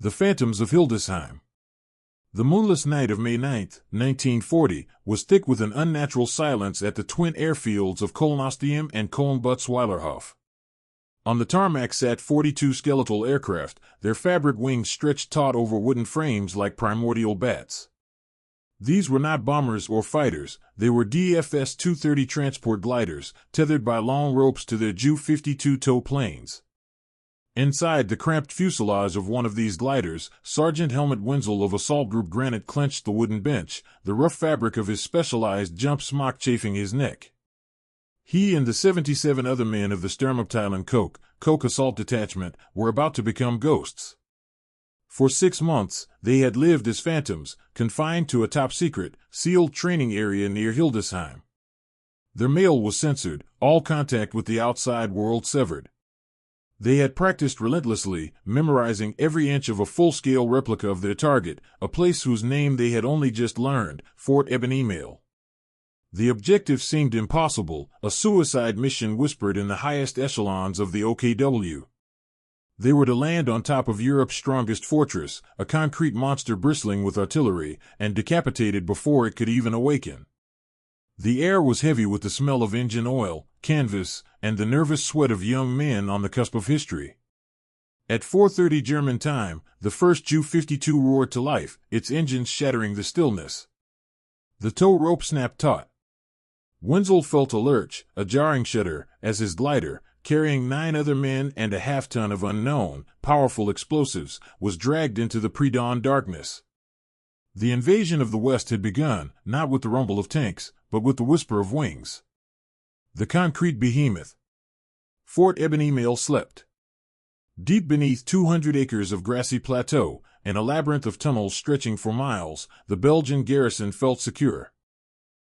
The Phantoms of Hildesheim. The moonless night of May 9, 1940, was thick with an unnatural silence at the twin airfields of Köln-Ostium and Köln-Butzweilerhof. On the tarmac sat 42 skeletal aircraft, their fabric wings stretched taut over wooden frames like primordial bats. These were not bombers or fighters, they were DFS-230 transport gliders, tethered by long ropes to their Ju-52 tow planes. Inside the cramped fuselage of one of these gliders, Sergeant Helmut Wenzel of Assault Group Granite clenched the wooden bench, the rough fabric of his specialized jump smock chafing his neck. He and the 77 other men of the Sturmabteilung Koch Assault Detachment, were about to become ghosts. For 6 months, they had lived as phantoms, confined to a top-secret, sealed training area near Hildesheim. Their mail was censored, all contact with the outside world severed. They had practiced relentlessly, memorizing every inch of a full-scale replica of their target, a place whose name they had only just learned, Fort Eben-Emael. The objective seemed impossible, a suicide mission whispered in the highest echelons of the OKW. They were to land on top of Europe's strongest fortress, a concrete monster bristling with artillery, and decapitated before it could even awaken. The air was heavy with the smell of engine oil, canvas, and the nervous sweat of young men on the cusp of history. At 4:30 German time, the first Ju-52 roared to life, its engines shattering the stillness. The tow rope snapped taut. Wenzel felt a lurch, a jarring shudder, as his glider, carrying 9 other men and a half-ton of unknown, powerful explosives, was dragged into the pre-dawn darkness. The invasion of the West had begun, not with the rumble of tanks, but with the whisper of wings. The concrete behemoth. Fort Eben-Emael slept. Deep beneath 200 acres of grassy plateau, and a labyrinth of tunnels stretching for miles, the Belgian garrison felt secure.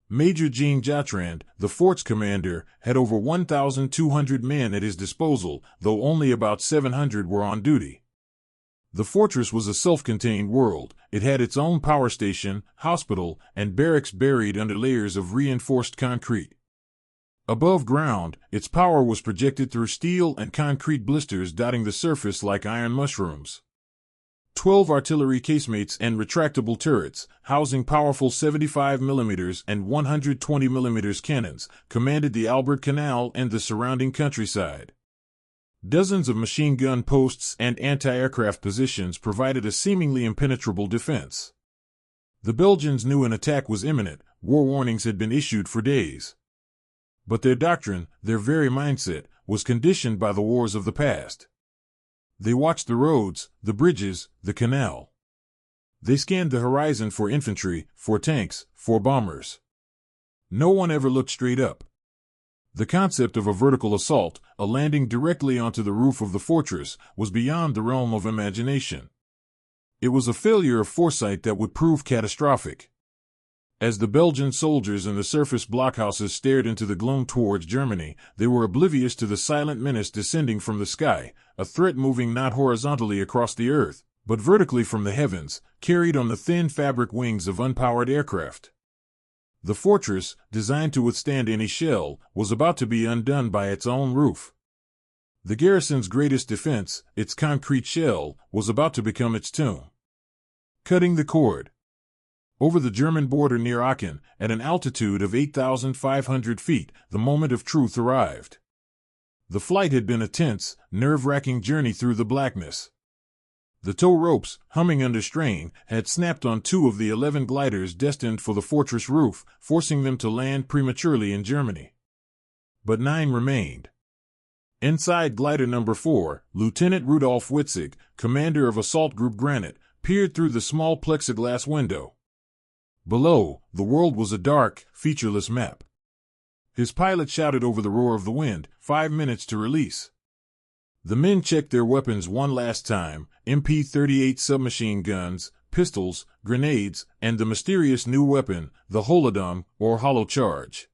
Major Jean Jatrand, the fort's commander, had over 1,200 men at his disposal, though only about 700 were on duty. The fortress was a self-contained world. It had its own power station, hospital, and barracks buried under layers of reinforced concrete. Above ground, its power was projected through steel and concrete blisters dotting the surface like iron mushrooms. 12 artillery casemates and retractable turrets, housing powerful 75mm and 120mm cannons, commanded the Albert Canal and the surrounding countryside. Dozens of machine gun posts and anti-aircraft positions provided a seemingly impenetrable defense. The Belgians knew an attack was imminent, war warnings had been issued for days. But their doctrine, their very mindset, was conditioned by the wars of the past. They watched the roads, the bridges, the canal. They scanned the horizon for infantry, for tanks, for bombers. No one ever looked straight up. The concept of a vertical assault, a landing directly onto the roof of the fortress, was beyond the realm of imagination. It was a failure of foresight that would prove catastrophic. As the Belgian soldiers in the surface blockhouses stared into the gloom towards Germany, they were oblivious to the silent menace descending from the sky, a threat moving not horizontally across the earth, but vertically from the heavens, carried on the thin fabric wings of unpowered aircraft. The fortress, designed to withstand any shell, was about to be undone by its own roof. The garrison's greatest defense, its concrete shell, was about to become its tomb. Cutting the cord. Over the German border near Aachen, at an altitude of 8,500 feet, the moment of truth arrived. The flight had been a tense, nerve-wracking journey through the blackness. The tow ropes, humming under strain, had snapped on 2 of the 11 gliders destined for the fortress roof, forcing them to land prematurely in Germany. But 9 remained. Inside glider number 4, Lieutenant Rudolf Witzig, commander of Assault Group Granite, peered through the small plexiglass window. Below, the world was a dark, featureless map. His pilot shouted over the roar of the wind, 5 minutes to release. The men checked their weapons one last time, MP-38 submachine guns, pistols, grenades, and the mysterious new weapon, the holodom, or hollow charge.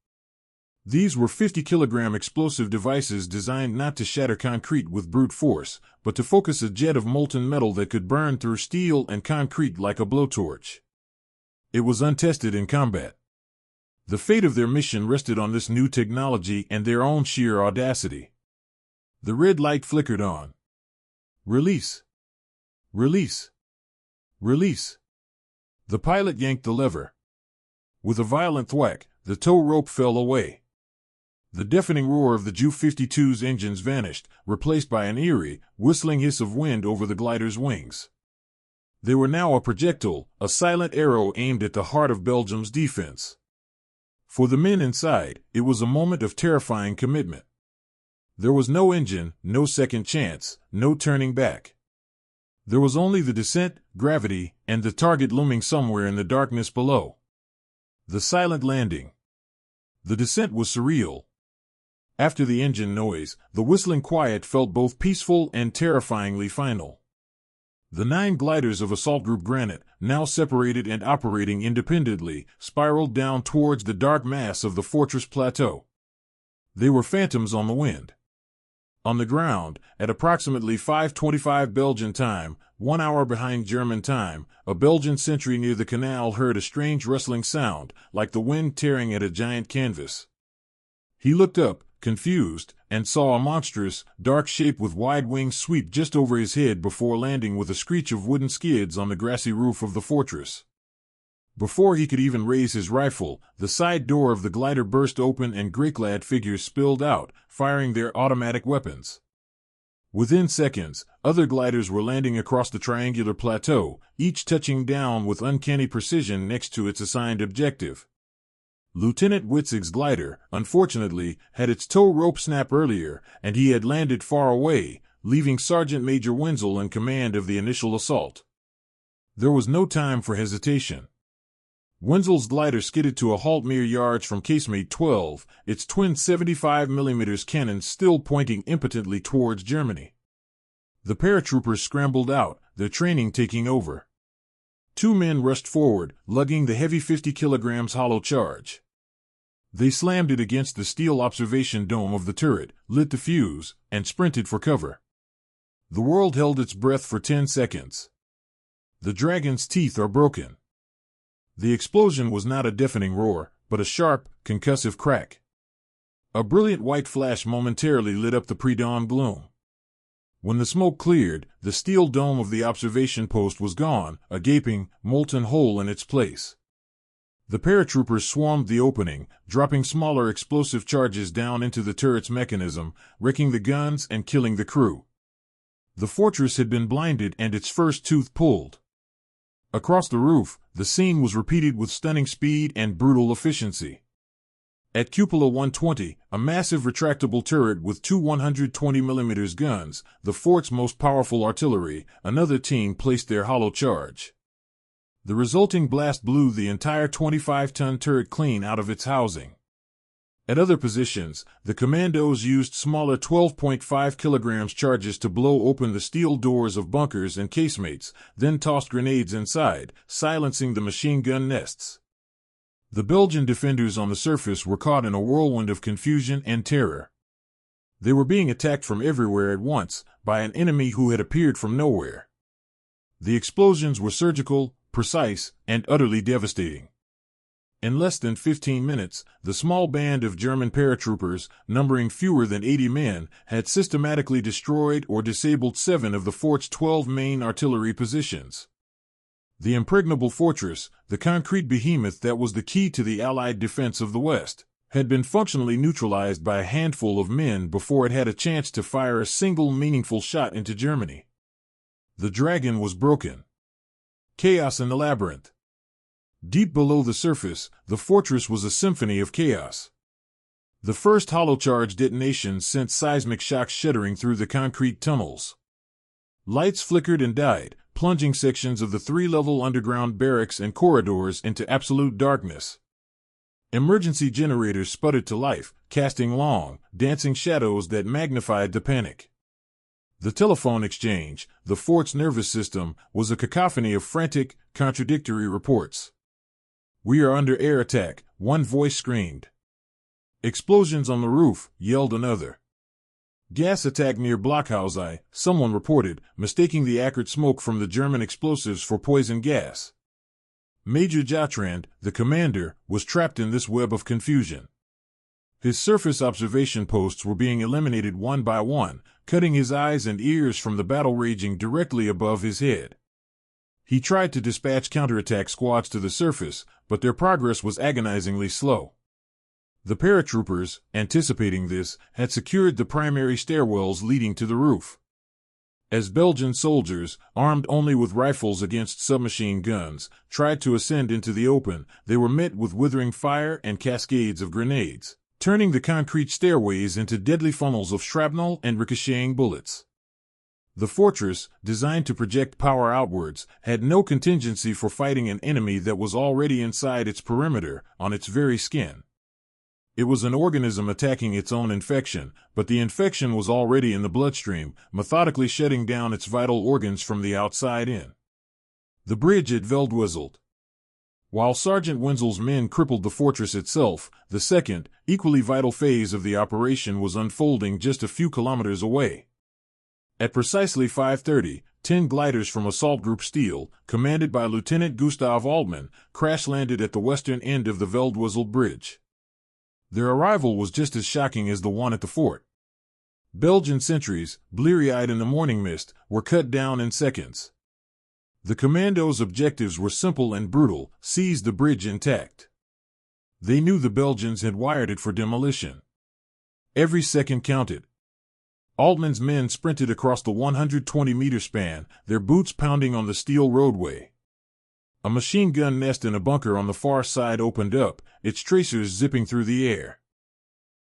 These were 50-kilogram explosive devices designed not to shatter concrete with brute force, but to focus a jet of molten metal that could burn through steel and concrete like a blowtorch. It was untested in combat. The fate of their mission rested on this new technology and their own sheer audacity. The red light flickered on. Release. Release! Release! The pilot yanked the lever. With a violent thwack, the tow rope fell away. The deafening roar of the Ju-52's engines vanished, replaced by an eerie, whistling hiss of wind over the glider's wings. They were now a projectile, a silent arrow aimed at the heart of Belgium's defense. For the men inside, it was a moment of terrifying commitment. There was no engine, no second chance, no turning back. There was only the descent, gravity, and the target looming somewhere in the darkness below. The silent landing. The descent was surreal. After the engine noise, the whistling quiet felt both peaceful and terrifyingly final. The 9 gliders of Assault Group Granite, now separated and operating independently, spiraled down towards the dark mass of the fortress plateau. They were phantoms on the wind. On the ground, at approximately 5:25 Belgian time, 1 hour behind German time, a Belgian sentry near the canal heard a strange rustling sound, like the wind tearing at a giant canvas. He looked up, confused, and saw a monstrous, dark shape with wide wings sweep just over his head before landing with a screech of wooden skids on the grassy roof of the fortress. Before he could even raise his rifle, the side door of the glider burst open and gray-clad figures spilled out, firing their automatic weapons. Within seconds, other gliders were landing across the triangular plateau, each touching down with uncanny precision next to its assigned objective. Lieutenant Witzig's glider, unfortunately, had its tow rope snap earlier, and he had landed far away, leaving Sergeant Major Wenzel in command of the initial assault. There was no time for hesitation. Wenzel's glider skidded to a halt mere yards from casemate 12, its twin 75mm cannons still pointing impotently towards Germany. The paratroopers scrambled out, their training taking over. 2 men rushed forward, lugging the heavy 50 kilograms hollow charge. They slammed it against the steel observation dome of the turret, lit the fuse, and sprinted for cover. The world held its breath for 10 seconds. The dragon's teeth are broken. The explosion was not a deafening roar, but a sharp, concussive crack. A brilliant white flash momentarily lit up the pre-dawn gloom. When the smoke cleared, the steel dome of the observation post was gone, a gaping, molten hole in its place. The paratroopers swarmed the opening, dropping smaller explosive charges down into the turret's mechanism, wrecking the guns and killing the crew. The fortress had been blinded and its first tooth pulled. Across the roof, the scene was repeated with stunning speed and brutal efficiency. At Cupola 120, a massive retractable turret with 2 120mm guns, the fort's most powerful artillery, another team placed their hollow charge. The resulting blast blew the entire 25-ton turret clean out of its housing. At other positions, the commandos used smaller 12.5 kilograms charges to blow open the steel doors of bunkers and casemates, then tossed grenades inside, silencing the machine gun nests. The Belgian defenders on the surface were caught in a whirlwind of confusion and terror. They were being attacked from everywhere at once, by an enemy who had appeared from nowhere. The explosions were surgical, precise, and utterly devastating. In less than 15 minutes, the small band of German paratroopers, numbering fewer than 80 men, had systematically destroyed or disabled 7 of the fort's 12 main artillery positions. The impregnable fortress, the concrete behemoth that was the key to the Allied defense of the West, had been functionally neutralized by a handful of men before it had a chance to fire a single meaningful shot into Germany. The dragon was broken. Chaos in the labyrinth. Deep below the surface, the fortress was a symphony of chaos. The first hollow charge detonation sent seismic shocks shuddering through the concrete tunnels. Lights flickered and died, plunging sections of the 3-level underground barracks and corridors into absolute darkness. Emergency generators sputtered to life, casting long, dancing shadows that magnified the panic. The telephone exchange, the fort's nervous system, was a cacophony of frantic, contradictory reports. "We are under air attack," one voice screamed. "Explosions on the roof," yelled another. "Gas attack near Blockhaus, someone reported, mistaking the acrid smoke from the German explosives for poison gas. Major Jotrand, the commander, was trapped in this web of confusion. His surface observation posts were being eliminated one by one, cutting his eyes and ears from the battle raging directly above his head. He tried to dispatch counterattack squads to the surface, but their progress was agonizingly slow. The paratroopers, anticipating this, had secured the primary stairwells leading to the roof. As Belgian soldiers, armed only with rifles against submachine guns, tried to ascend into the open, they were met with withering fire and cascades of grenades, turning the concrete stairways into deadly funnels of shrapnel and ricocheting bullets. The fortress, designed to project power outwards, had no contingency for fighting an enemy that was already inside its perimeter, on its very skin. It was an organism attacking its own infection, but the infection was already in the bloodstream, methodically shutting down its vital organs from the outside in. The bridge at Veldwezeld. While Sergeant Wenzel's men crippled the fortress itself, the second, equally vital phase of the operation was unfolding just a few kilometers away. At precisely 5:30, 10 gliders from Assault Group Steel, commanded by Lieutenant Gustav Altmann, crash-landed at the western end of the Veldwezeld bridge. Their arrival was just as shocking as the one at the fort. Belgian sentries, bleary-eyed in the morning mist, were cut down in seconds. The commandos' objectives were simple and brutal: seize the bridge intact. They knew the Belgians had wired it for demolition. Every second counted. Altmann's men sprinted across the 120-meter span, their boots pounding on the steel roadway. A machine gun nest in a bunker on the far side opened up, its tracers zipping through the air.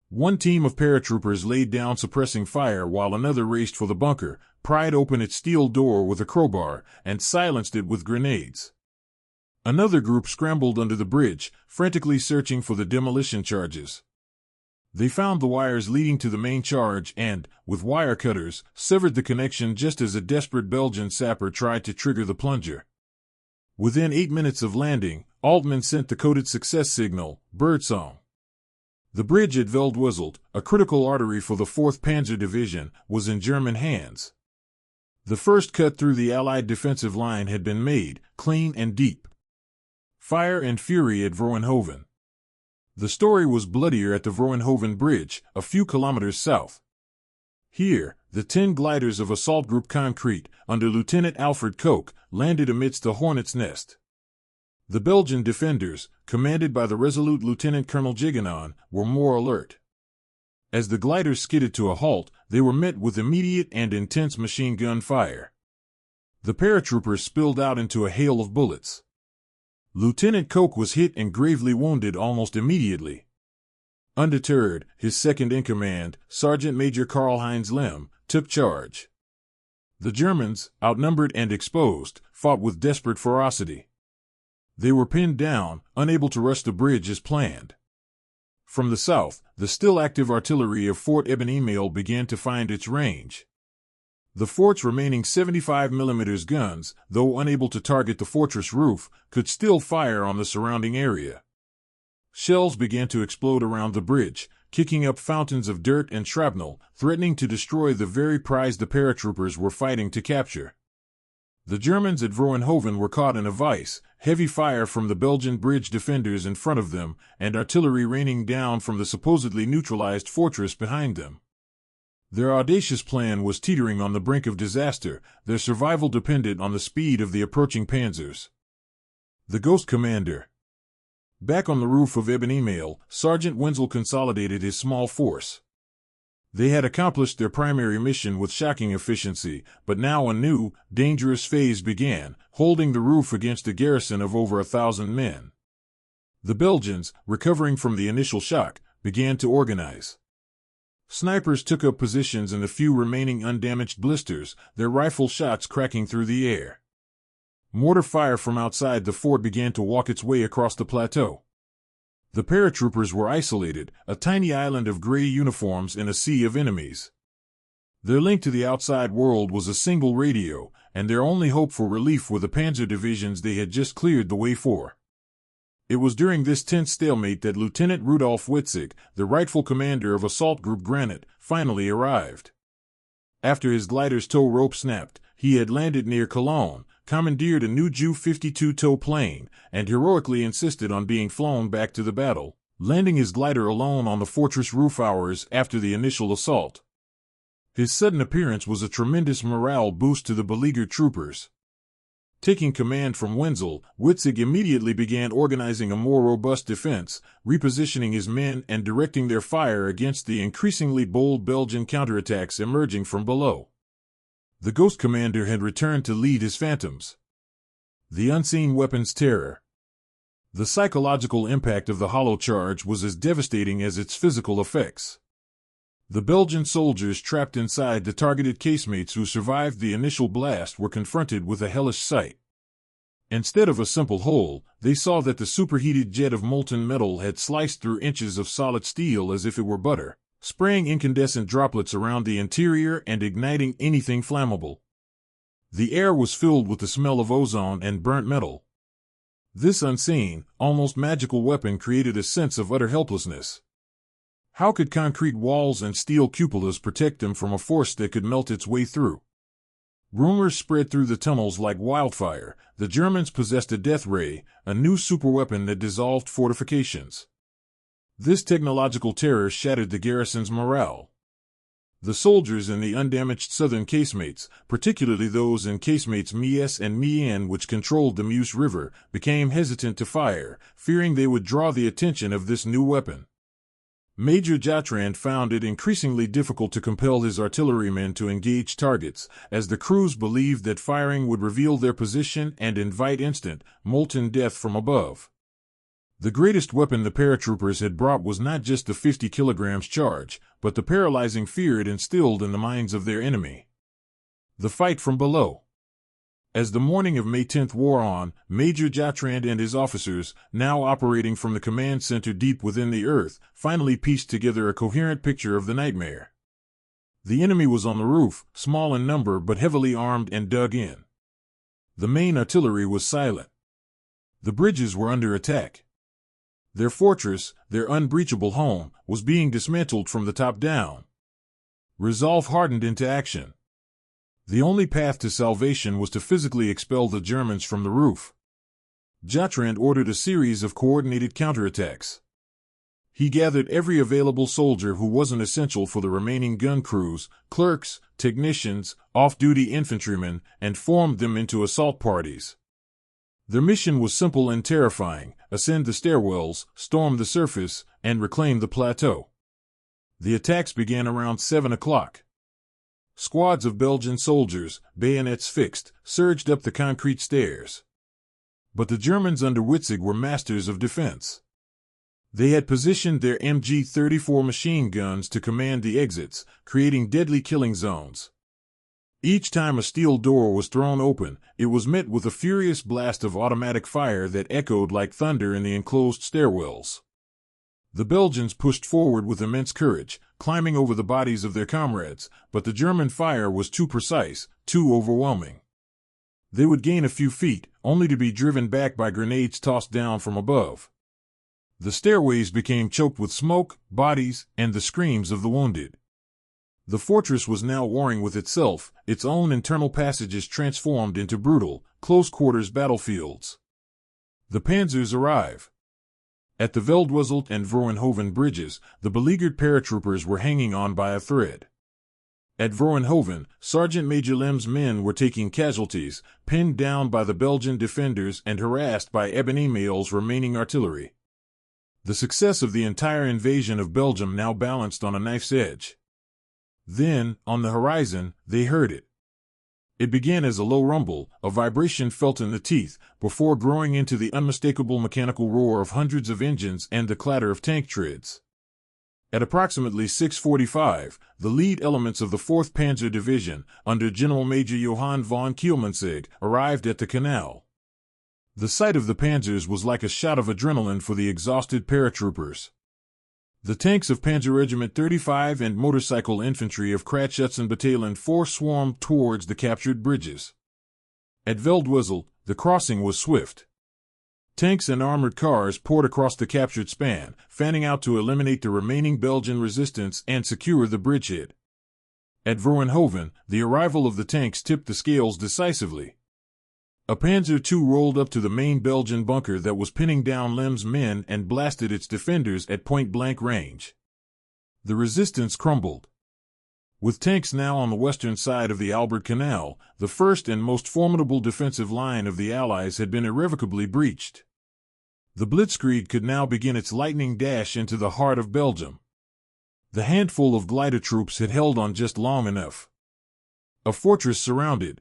One team of paratroopers laid down suppressing fire while another raced for the bunker, pried open its steel door with a crowbar, and silenced it with grenades. Another group scrambled under the bridge, frantically searching for the demolition charges. They found the wires leading to the main charge and, with wire cutters, severed the connection just as a desperate Belgian sapper tried to trigger the plunger. Within 8 minutes of landing, Altmann sent the coded success signal, birdsong. The bridge at Veldwezeld, a critical artery for the 4th Panzer Division, was in German hands. The first cut through the Allied defensive line had been made, clean and deep. Fire and fury at Vrouwenhoven. The story was bloodier at the Vrouwenhoven Bridge, a few kilometers south. Here, the 10 gliders of Assault Group Concrete, under Lieutenant Alfred Koch, landed amidst a hornet's nest. The Belgian defenders, commanded by the resolute Lieutenant Colonel Gigonon, were more alert. As the gliders skidded to a halt, they were met with immediate and intense machine gun fire. The paratroopers spilled out into a hail of bullets. Lieutenant Koch was hit and gravely wounded almost immediately. Undeterred, his second-in-command, Sergeant Major Karl-Heinz Lemm, took charge. The Germans, outnumbered and exposed, fought with desperate ferocity. They were pinned down, unable to rush the bridge as planned. From the south, the still-active artillery of Fort Eben-Emael began to find its range. The fort's remaining 75mm guns, though unable to target the fortress roof, could still fire on the surrounding area. Shells began to explode around the bridge, kicking up fountains of dirt and shrapnel, threatening to destroy the very prize the paratroopers were fighting to capture. The Germans at Vrouwenhoven were caught in a vice, heavy fire from the Belgian bridge defenders in front of them, and artillery raining down from the supposedly neutralized fortress behind them. Their audacious plan was teetering on the brink of disaster, their survival depended on the speed of the approaching panzers. The Ghost Commander. Back on the roof of Eben-Emael, Sergeant Wenzel consolidated his small force. They had accomplished their primary mission with shocking efficiency, but now a new, dangerous phase began, holding the roof against a garrison of over 1,000 men. The Belgians, recovering from the initial shock, began to organize. Snipers took up positions in the few remaining undamaged blisters, their rifle shots cracking through the air. Mortar fire from outside the fort began to walk its way across the plateau. The paratroopers were isolated, a tiny island of gray uniforms in a sea of enemies. Their link to the outside world was a single radio, and their only hope for relief were the panzer divisions they had just cleared the way for. It was during this tense stalemate that Lieutenant Rudolf Witzig, the rightful commander of Assault Group Granite, finally arrived. After his glider's tow rope snapped, he had landed near Cologne, commandeered a new Ju-52 tow plane, and heroically insisted on being flown back to the battle. landing his glider alone on the fortress roof hours after the initial assault. His sudden appearance was a tremendous morale boost to the beleaguered troopers. Taking command from Wenzel, Witzig immediately began organizing a more robust defense, repositioning his men and directing their fire against the increasingly bold Belgian counterattacks emerging from below. The Ghost Commander had returned to lead his phantoms. The unseen weapon's terror. The psychological impact of the hollow charge was as devastating as its physical effects. The Belgian soldiers trapped inside the targeted casemates who survived the initial blast were confronted with a hellish sight. Instead of a simple hole, they saw that the superheated jet of molten metal had sliced through inches of solid steel as if it were butter, spraying incandescent droplets around the interior and igniting anything flammable. The air was filled with the smell of ozone and burnt metal. This unseen, almost magical weapon created a sense of utter helplessness. How could concrete walls and steel cupolas protect them from a force that could melt its way through? Rumors spread through the tunnels like wildfire. The Germans possessed a death ray, a new superweapon that dissolved fortifications. This technological terror shattered the garrison's morale. The soldiers in the undamaged southern casemates, particularly those in casemates Mies and Mien which controlled the Meuse River, became hesitant to fire, fearing they would draw the attention of this new weapon. Major Jattrand found it increasingly difficult to compel his artillerymen to engage targets, as the crews believed that firing would reveal their position and invite instant, molten death from above. The greatest weapon the paratroopers had brought was not just the 50 kilograms charge, but the paralyzing fear it instilled in the minds of their enemy. The fight from below. As the morning of May 10th wore on, Major Jattrand and his officers, now operating from the command center deep within the earth, finally pieced together a coherent picture of the nightmare. The enemy was on the roof, small in number but heavily armed and dug in. The main artillery was silent. The bridges were under attack. Their fortress, their unbreachable home, was being dismantled from the top down. Resolve hardened into action. The only path to salvation was to physically expel the Germans from the roof. Jattrand ordered a series of coordinated counterattacks. He gathered every available soldier who wasn't essential for the remaining gun crews, clerks, technicians, off-duty infantrymen, and formed them into assault parties. Their mission was simple and terrifying: ascend the stairwells, storm the surface, and reclaim the plateau. The attacks began around 7 o'clock. Squads of Belgian soldiers, bayonets fixed, surged up the concrete stairs. But the Germans under Witzig were masters of defense. They had positioned their MG-34 machine guns to command the exits, creating deadly killing zones. Each time a steel door was thrown open, it was met with a furious blast of automatic fire that echoed like thunder in the enclosed stairwells. The Belgians pushed forward with immense courage, climbing over the bodies of their comrades, but the German fire was too precise, too overwhelming. They would gain a few feet, only to be driven back by grenades tossed down from above. The stairways became choked with smoke, bodies, and the screams of the wounded. The fortress was now warring with itself, its own internal passages transformed into brutal, close-quarters battlefields. The panzers arrive. At the Veldwezelt and Vrouwenhoven bridges, the beleaguered paratroopers were hanging on by a thread. At Vrouwenhoven, Sergeant Major Lem's men were taking casualties, pinned down by the Belgian defenders and harassed by Eben-Emael's remaining artillery. The success of the entire invasion of Belgium now balanced on a knife's edge. Then, on the horizon, they heard it. It began as a low rumble, a vibration felt in the teeth, before growing into the unmistakable mechanical roar of hundreds of engines and the clatter of tank treads. At approximately 6:45, the lead elements of the 4th Panzer Division, under General Major Johann von Kielmansegg, arrived at the canal. The sight of the panzers was like a shot of adrenaline for the exhausted paratroopers. The tanks of Panzer Regiment 35 and motorcycle infantry of Kratschützen Battalion 4 swarmed towards the captured bridges. At Veldwezelt, the crossing was swift. Tanks and armored cars poured across the captured span, fanning out to eliminate the remaining Belgian resistance and secure the bridgehead. At Vrouwenhoven, the arrival of the tanks tipped the scales decisively. A Panzer II rolled up to the main Belgian bunker that was pinning down Lem's men and blasted its defenders at point-blank range. The resistance crumbled. With tanks now on the western side of the Albert Canal, the first and most formidable defensive line of the Allies had been irrevocably breached. The Blitzkrieg could now begin its lightning dash into the heart of Belgium. The handful of glider troops had held on just long enough. A fortress surrounded.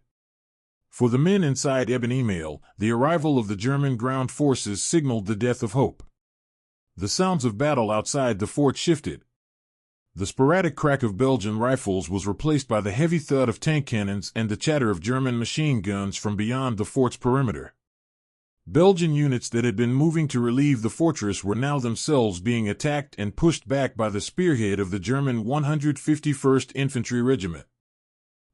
For the men inside Eben-Emael, the arrival of the German ground forces signaled the death of hope. The sounds of battle outside the fort shifted. The sporadic crack of Belgian rifles was replaced by the heavy thud of tank cannons and the chatter of German machine guns from beyond the fort's perimeter. Belgian units that had been moving to relieve the fortress were now themselves being attacked and pushed back by the spearhead of the German 151st Infantry Regiment.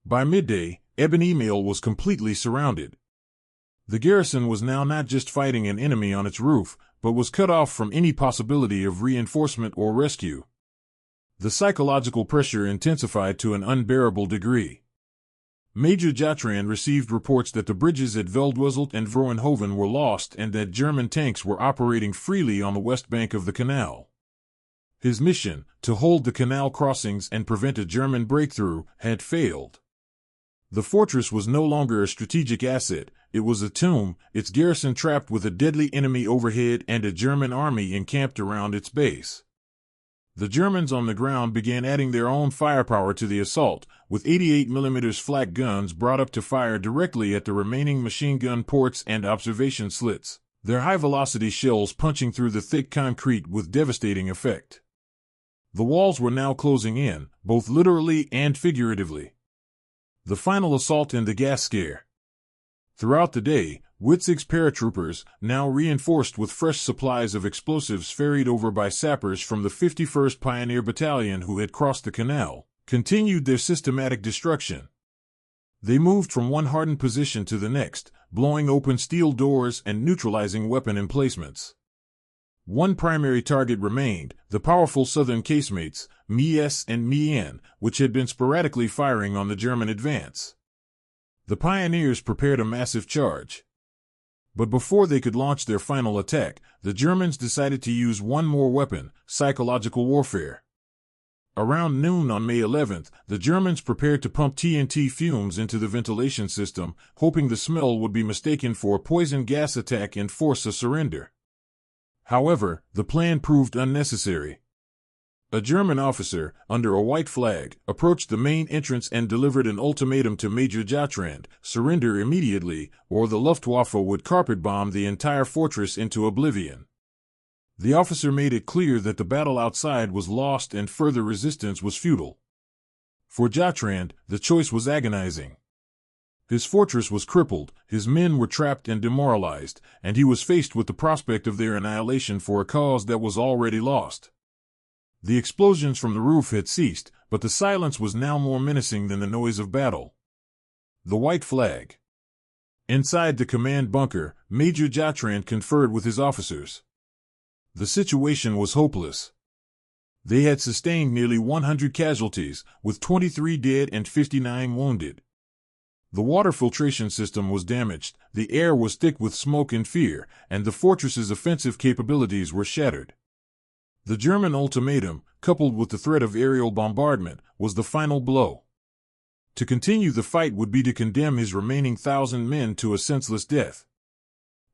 By midday, Eben-Emael was completely surrounded. The garrison was now not just fighting an enemy on its roof, but was cut off from any possibility of reinforcement or rescue. The psychological pressure intensified to an unbearable degree. Major Jattrand received reports that the bridges at Veldwezelt and Vrouwenhoven were lost and that German tanks were operating freely on the west bank of the canal. His mission, to hold the canal crossings and prevent a German breakthrough, had failed. The fortress was no longer a strategic asset, it was a tomb, its garrison trapped with a deadly enemy overhead and a German army encamped around its base. The Germans on the ground began adding their own firepower to the assault, with 88mm flak guns brought up to fire directly at the remaining machine gun ports and observation slits, their high-velocity shells punching through the thick concrete with devastating effect. The walls were now closing in, both literally and figuratively. The final assault and the gas scare. Throughout the day, Witzig's paratroopers, now reinforced with fresh supplies of explosives ferried over by sappers from the 51st Pioneer Battalion who had crossed the canal, continued their systematic destruction. They moved from one hardened position to the next, blowing open steel doors and neutralizing weapon emplacements. One primary target remained, the powerful southern casemates, Mi-S and Mi-N, which had been sporadically firing on the German advance. The pioneers prepared a massive charge. But before they could launch their final attack, the Germans decided to use one more weapon, psychological warfare. Around noon on May 11th, the Germans prepared to pump TNT fumes into the ventilation system, hoping the smell would be mistaken for a poison gas attack and force a surrender. However, the plan proved unnecessary. A German officer, under a white flag, approached the main entrance and delivered an ultimatum to Major Jattrand: surrender immediately, or the Luftwaffe would carpet-bomb the entire fortress into oblivion. The officer made it clear that the battle outside was lost and further resistance was futile. For Jattrand, the choice was agonizing. His fortress was crippled, his men were trapped and demoralized, and he was faced with the prospect of their annihilation for a cause that was already lost. The explosions from the roof had ceased, but the silence was now more menacing than the noise of battle. The white flag. Inside the command bunker, Major Jattrand conferred with his officers. The situation was hopeless. They had sustained nearly 100 casualties, with 23 dead and 59 wounded. The water filtration system was damaged, the air was thick with smoke and fear, and the fortress's offensive capabilities were shattered. The German ultimatum, coupled with the threat of aerial bombardment, was the final blow. To continue the fight would be to condemn his remaining 1,000 men to a senseless death.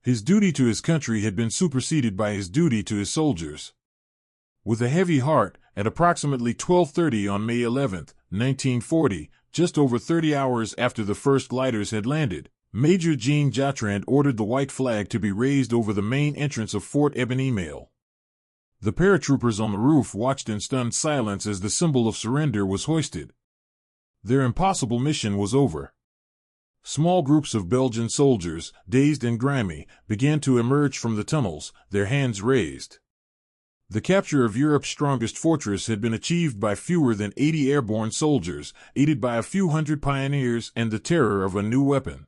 His duty to his country had been superseded by his duty to his soldiers. With a heavy heart, at approximately 12:30 on May 11, 1940, just over 30 hours after the first gliders had landed, Major Jean Jattrand ordered the white flag to be raised over the main entrance of Fort Eben-Emael. The paratroopers on the roof watched in stunned silence as the symbol of surrender was hoisted. Their impossible mission was over. Small groups of Belgian soldiers, dazed and grimy, began to emerge from the tunnels, their hands raised. The capture of Europe's strongest fortress had been achieved by fewer than 80 airborne soldiers, aided by a few hundred pioneers and the terror of a new weapon.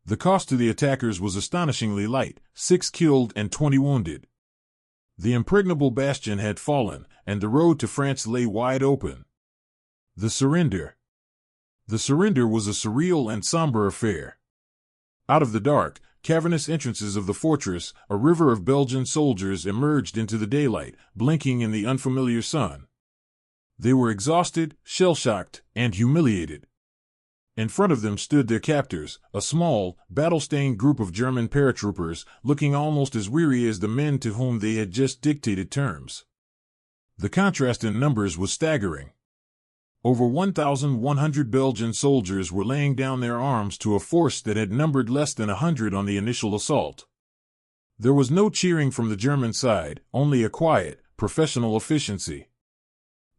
The cost to the attackers was astonishingly light: 6 killed and 20 wounded. The impregnable bastion had fallen, and the road to France lay wide open. The surrender. The surrender was a surreal and somber affair. Out of the dark, cavernous entrances of the fortress, a river of Belgian soldiers emerged into the daylight, blinking in the unfamiliar sun. They were exhausted, shell-shocked, and humiliated. In front of them stood their captors, a small, battle-stained group of German paratroopers, looking almost as weary as the men to whom they had just dictated terms. The contrast in numbers was staggering. Over 1,100 Belgian soldiers were laying down their arms to a force that had numbered less than 100 on the initial assault. There was no cheering from the German side, only a quiet, professional efficiency.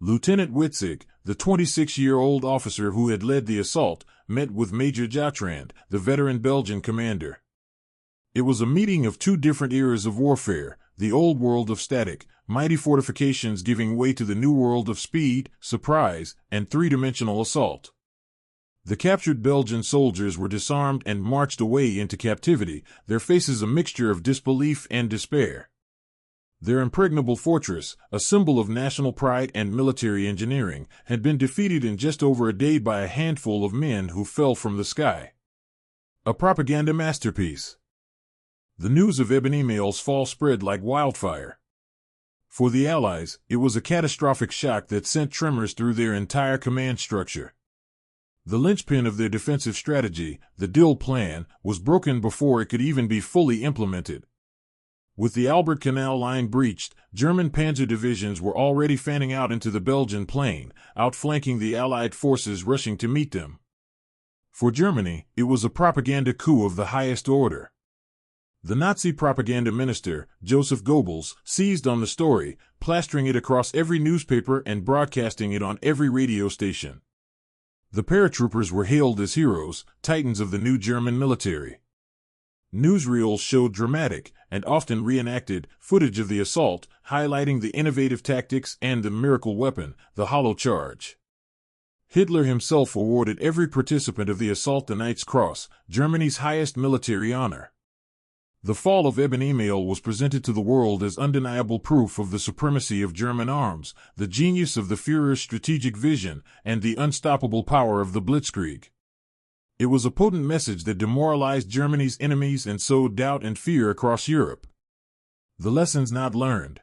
Lieutenant Witzig, the 26-year-old officer who had led the assault, met with Major Jatrand, the veteran Belgian commander. It was a meeting of two different eras of warfare, the old world of static, mighty fortifications giving way to the new world of speed, surprise, and three-dimensional assault. The captured Belgian soldiers were disarmed and marched away into captivity, their faces a mixture of disbelief and despair. Their impregnable fortress, a symbol of national pride and military engineering, had been defeated in just over a day by a handful of men who fell from the sky. A propaganda masterpiece. The news of Eben-Emael's fall spread like wildfire. For the Allies, it was a catastrophic shock that sent tremors through their entire command structure. The linchpin of their defensive strategy, the Dyle Plan, was broken before it could even be fully implemented. With the Albert Canal line breached, German panzer divisions were already fanning out into the Belgian plain, outflanking the Allied forces rushing to meet them. For Germany, it was a propaganda coup of the highest order. The Nazi propaganda minister, Joseph Goebbels, seized on the story, plastering it across every newspaper and broadcasting it on every radio station. The paratroopers were hailed as heroes, titans of the new German military. Newsreels showed dramatic, and often reenacted, footage of the assault, highlighting the innovative tactics and the miracle weapon, the hollow charge. Hitler himself awarded every participant of the assault the Knight's Cross, Germany's highest military honor. The fall of Eben-Emael was presented to the world as undeniable proof of the supremacy of German arms, the genius of the Führer's strategic vision, and the unstoppable power of the Blitzkrieg. It was a potent message that demoralized Germany's enemies and sowed doubt and fear across Europe. The lessons not learned.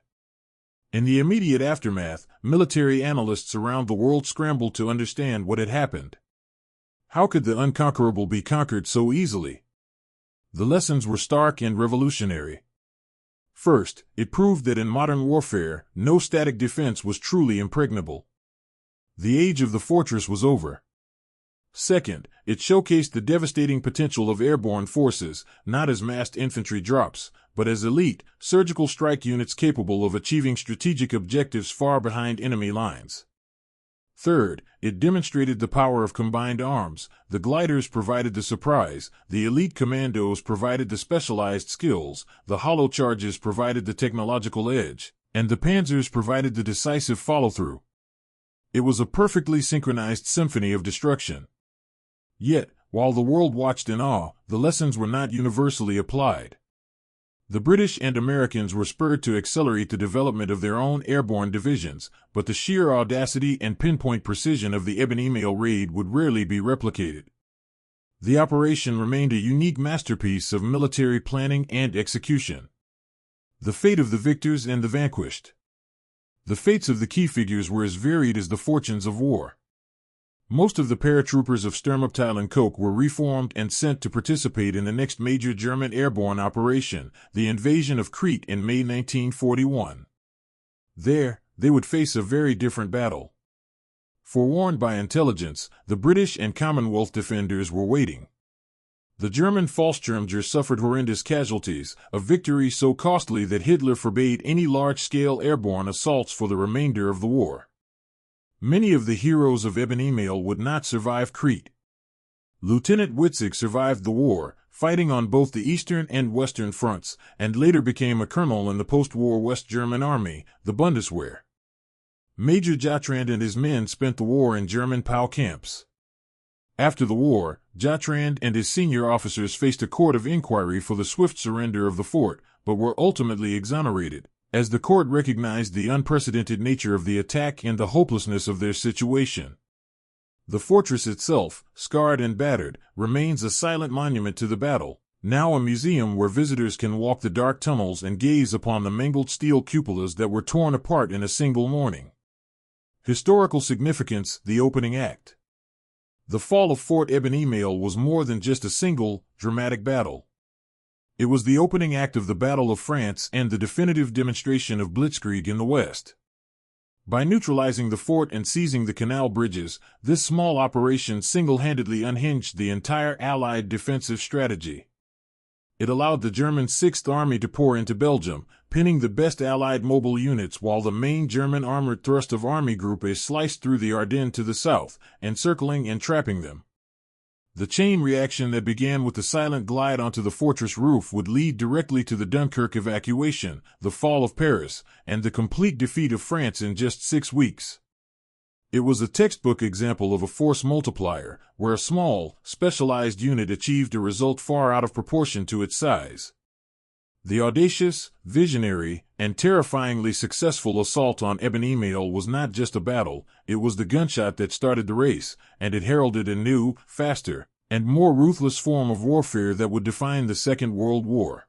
In the immediate aftermath, military analysts around the world scrambled to understand what had happened. How could the unconquerable be conquered so easily? The lessons were stark and revolutionary. First, it proved that in modern warfare, no static defense was truly impregnable. The age of the fortress was over. Second, it showcased the devastating potential of airborne forces, not as massed infantry drops, but as elite, surgical strike units capable of achieving strategic objectives far behind enemy lines. Third, it demonstrated the power of combined arms. The gliders provided the surprise, the elite commandos provided the specialized skills, the hollow charges provided the technological edge, and the panzers provided the decisive follow-through. It was a perfectly synchronized symphony of destruction. Yet, while the world watched in awe, the lessons were not universally applied. The British and Americans were spurred to accelerate the development of their own airborne divisions, but the sheer audacity and pinpoint precision of the Eben-Emael raid would rarely be replicated. The operation remained a unique masterpiece of military planning and execution. The fate of the victors and the vanquished. The fates of the key figures were as varied as the fortunes of war. Most of the paratroopers of Sturmabteilung Koch were reformed and sent to participate in the next major German airborne operation, the invasion of Crete in May 1941. There, they would face a very different battle. Forewarned by intelligence, the British and Commonwealth defenders were waiting. The German Fallschirmjäger suffered horrendous casualties, a victory so costly that Hitler forbade any large-scale airborne assaults for the remainder of the war. Many of the heroes of Eben-Emael would not survive Crete. Lieutenant Witzig survived the war, fighting on both the eastern and western fronts, and later became a colonel in the post-war West German Army, the Bundeswehr. Major Jatrand and his men spent the war in German POW camps. After the war, Jatrand and his senior officers faced a court of inquiry for the swift surrender of the fort, but were ultimately exonerated, as the court recognized the unprecedented nature of the attack and the hopelessness of their situation. The fortress itself, scarred and battered, remains a silent monument to the battle, now a museum where visitors can walk the dark tunnels and gaze upon the mangled steel cupolas that were torn apart in a single morning. Historical significance: the opening act. The fall of Fort Eben-Emael was more than just a single, dramatic battle. It was the opening act of the Battle of France and the definitive demonstration of Blitzkrieg in the West. By neutralizing the fort and seizing the canal bridges, this small operation single-handedly unhinged the entire Allied defensive strategy. It allowed the German Sixth Army to pour into Belgium, pinning the best Allied mobile units while the main German armored thrust of Army Group A sliced through the Ardennes to the south, encircling and trapping them. The chain reaction that began with the silent glide onto the fortress roof would lead directly to the Dunkirk evacuation, the fall of Paris, and the complete defeat of France in just 6 weeks. It was a textbook example of a force multiplier, where a small, specialized unit achieved a result far out of proportion to its size. The audacious, visionary, and terrifyingly successful assault on Eben-Emael was not just a battle, it was the gunshot that started the race, and it heralded a new, faster, and more ruthless form of warfare that would define the Second World War.